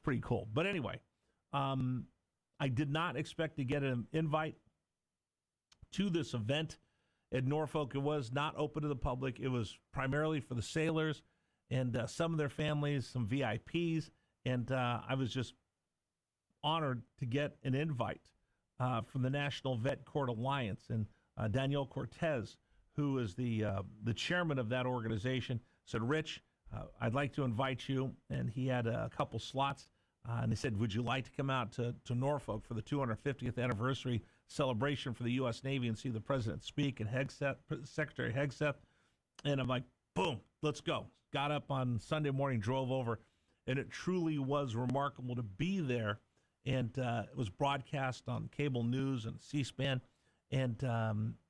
pretty cool. But anyway, I did not expect to get an invite to this event at Norfolk. It was not open to the public. It was primarily for the sailors and some of their families, some VIPs. And I was just honored to get an invite from the National Vet Court Alliance. And Danielle Cortez, who is the chairman of that organization, said, Rich, I'd like to invite you. And he had a couple slots. And they said, would you like to come out to Norfolk for the 250th anniversary celebration for the U.S. Navy and see the president speak and Secretary Hegseth? And I'm like, boom, let's go. Got up on Sunday morning, drove over, and it truly was remarkable to be there. And it was broadcast on cable news and C-SPAN. And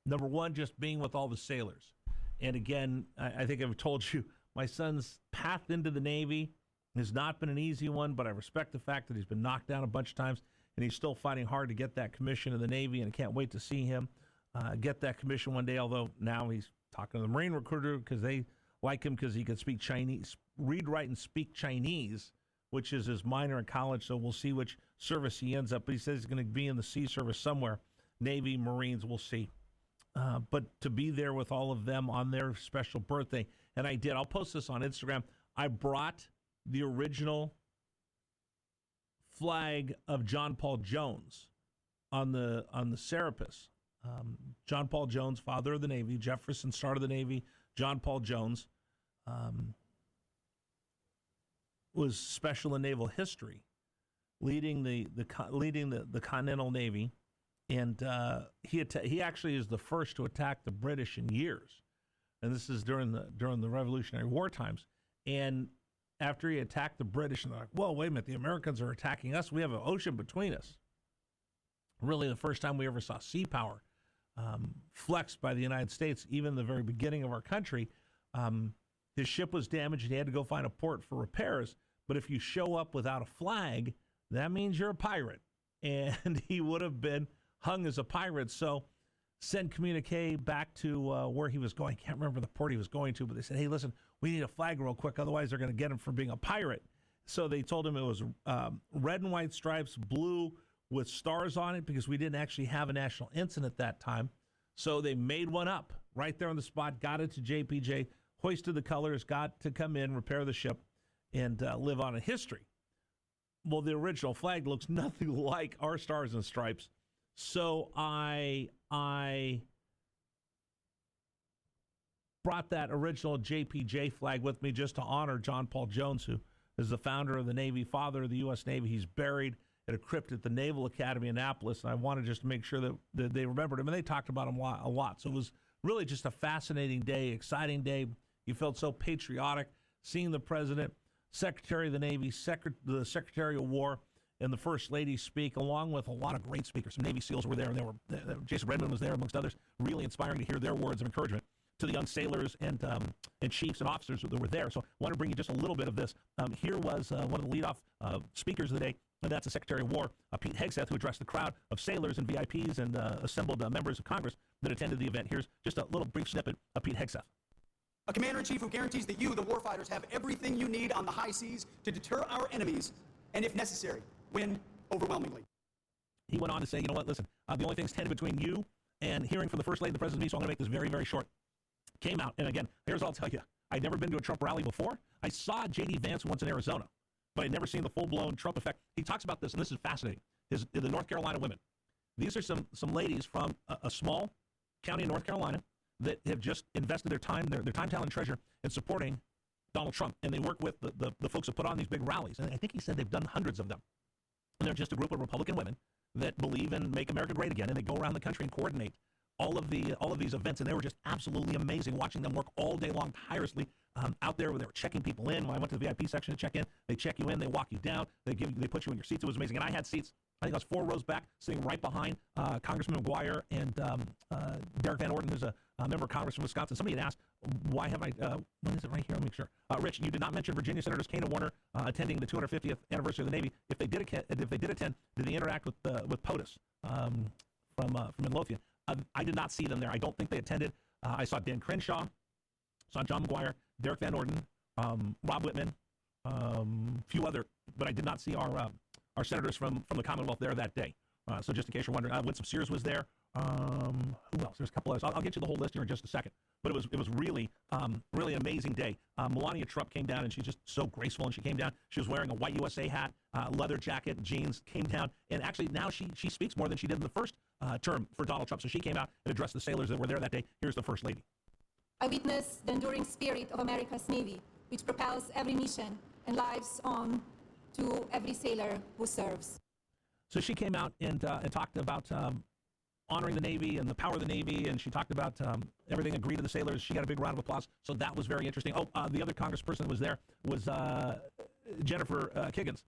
number one, just being with all the sailors. And again, I think I've told you, my son's path into the Navy has not been an easy one, but I respect the fact that he's been knocked down a bunch of times, and he's still fighting hard to get that commission in the Navy, and I can't wait to see him get that commission one day, although now he's talking to the Marine recruiter because they like him because he can speak Chinese, read, write, and speak Chinese, which is his minor in college, so we'll see which service he ends up. But he says he's going to be in the sea service somewhere, Navy, Marines, we'll see. But to be there with all of them on their special birthday, and I did. I'll post this on Instagram. I brought the original flag of John Paul Jones on the Serapis. John Paul Jones, father of the Navy. Jefferson started the Navy. John Paul Jones was special in naval history, leading the Continental Navy, and he actually is the first to attack the British in years, and this is during the Revolutionary War times. And after he attacked the British, and they're like, whoa, wait a minute, the Americans are attacking us. We have an ocean between us. Really the first time we ever saw sea power flexed by the United States, even in the very beginning of our country. His ship was damaged, and he had to go find a port for repairs. But if you show up without a flag, that means you're a pirate. And he would have been hung as a pirate. So send communique back to where he was going. I can't remember the port he was going to, but they said, hey, listen, we need a flag real quick. Otherwise, they're going to get him for being a pirate. So they told him it was red and white stripes, blue with stars on it, because we didn't actually have a national ensign at that time. So they made one up right there on the spot, got it to JPJ, hoisted the colors, got to come in, repair the ship, and live on in history. Well, the original flag looks nothing like our stars and stripes. So I brought that original JPJ flag with me just to honor John Paul Jones, who is the founder of the Navy, father of the U.S. Navy. He's buried at a crypt at the Naval Academy in Annapolis, and I wanted just to make sure that they remembered him, and they talked about him a lot. So it was really just a fascinating day, exciting day. You felt so patriotic seeing the president, Secretary of the Navy, the Secretary of War, and the First Lady speak, along with a lot of great speakers. Some Navy SEALs were there, and Jason Redmond was there, amongst others. Really inspiring to hear their words of encouragement to the young sailors and chiefs and officers that were there. So I want to bring you just a little bit of this. Here was one of the leadoff speakers of the day, and that's the Secretary of War, Pete Hegseth, who addressed the crowd of sailors and VIPs and assembled members of Congress that attended the event. Here's just a little brief snippet of Pete Hegseth. A commander-in-chief who guarantees that you, the warfighters, have everything you need on the high seas to deter our enemies, and if necessary, win overwhelmingly. He went on to say, you know what, listen, the only thing standing between you and hearing from the First Lady and the President, so I'm going to make this very, very short. Came out, and again, here's what I'll tell you. I'd never been to a Trump rally before. I saw J.D. Vance once in Arizona, but I'd never seen the full-blown Trump effect. He talks about this, and this is fascinating. The North Carolina women. These are some ladies from a small county in North Carolina that have just invested their time, their time, talent, and treasure in supporting Donald Trump. And they work with the folks that put on these big rallies. And I think he said they've done hundreds of them. And they're just a group of Republican women that believe in Make America Great Again. And they go around the country and coordinate all of these events. And they were just absolutely amazing watching them work all day long tirelessly out there where they were checking people in. When I went to the VIP section to check in, they check you in, they walk you down, they put you in your seats. It was amazing. And I had seats, I think I was 4 rows back, sitting right behind Congressman McGuire and Derek Van Orden, who's a member of Congress from Wisconsin. Somebody had asked, why have I, when is it right here? Let me make sure. Rich, you did not mention Virginia Senators Kane and Warner attending the 250th anniversary of the Navy. If they did attend, did they interact with POTUS from Midlothian? I did not see them there. I don't think they attended. I saw Dan Crenshaw, saw John McGuire, Derek Van Orden, Rob Whitman, a few other but I did not see our senators from the Commonwealth there that day. So just in case you're wondering, Winsome Sears was there. Who else? There's a couple others. I'll get you the whole list here in just a second. But it was really really an amazing day. Melania Trump came down, and she's just so graceful. And she came down. She was wearing a white USA hat, leather jacket, jeans. Came down, and actually now she speaks more than she did in the first term for Donald Trump. So she came out and addressed the sailors that were there that day. Here's the First Lady. I witness the enduring spirit of America's Navy, which propels every mission and lives on to every sailor who serves. So she came out and talked about honoring the Navy and the power of the Navy, and she talked about everything agreed to the sailors. She got a big round of applause, so that was very interesting. The other congressperson that was there was Jennifer Kiggins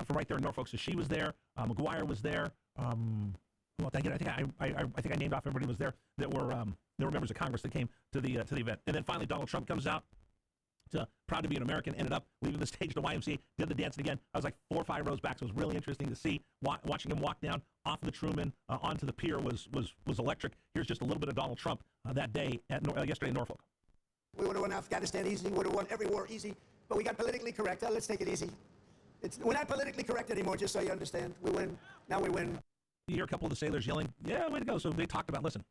from right there in Norfolk. So she was there. McGuire was there. Well, I think I named off everybody who was there that were members of Congress that came to the event. And then finally, Donald Trump comes out. Proud to be an American, ended up leaving the stage to YMCA, did the dancing again. I was like 4 or 5 rows back, so it was really interesting to see. Watching him walk down off of the Truman onto the pier was electric. Here's just a little bit of Donald Trump that day yesterday in Norfolk. We would have won Afghanistan easy, would have won every war easy, but we got politically correct. Let's take it easy. We're not politically correct anymore, just so you understand. We win. Now we win. You hear a couple of the sailors yelling, yeah, way to go. So they talked about, listen,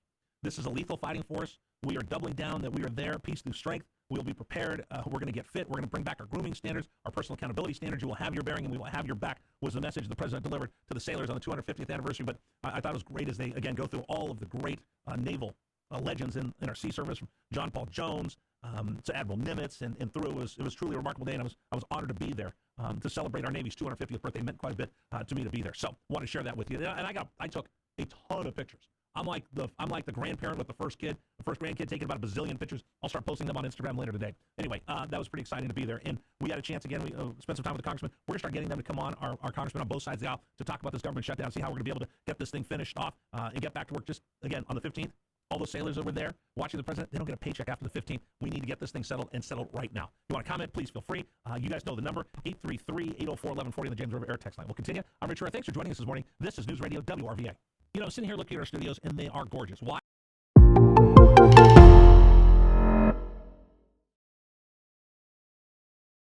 this is a lethal fighting force. We are doubling down that we are there, peace through strength. We'll be prepared. We're going to get fit. We're going to bring back our grooming standards, our personal accountability standards. You will have your bearing, and we will have your back, was the message the president delivered to the sailors on the 250th anniversary. But I thought it was great as they, again, go through all of the great naval legends in our sea service, from John Paul Jones to Admiral Nimitz, and through. It was truly a remarkable day, and I was honored to be there to celebrate our Navy's 250th birthday. It meant quite a bit to me to be there. So want to share that with you. And I took a ton of pictures. I'm like the grandparent with the first grandkid, taking about a bazillion pictures. I'll start posting them on Instagram later today. Anyway, that was pretty exciting to be there. And we had a chance again. We spent some time with the congressman. We're going to start getting them to come on, our congressmen on both sides of the aisle, to talk about this government shutdown, see how we're going to be able to get this thing finished off and get back to work just, again, on the 15th. All those sailors over there watching the president, they don't get a paycheck after the 15th. We need to get this thing settled right now. You want to comment, please feel free. You guys know the number, 833-804-1140 on the James River Air Text line. We'll continue. I'm Rich Herrera. Thanks for joining us this morning. This is News Radio WRVA. You know, sitting here looking at our studios, and they are gorgeous. Why?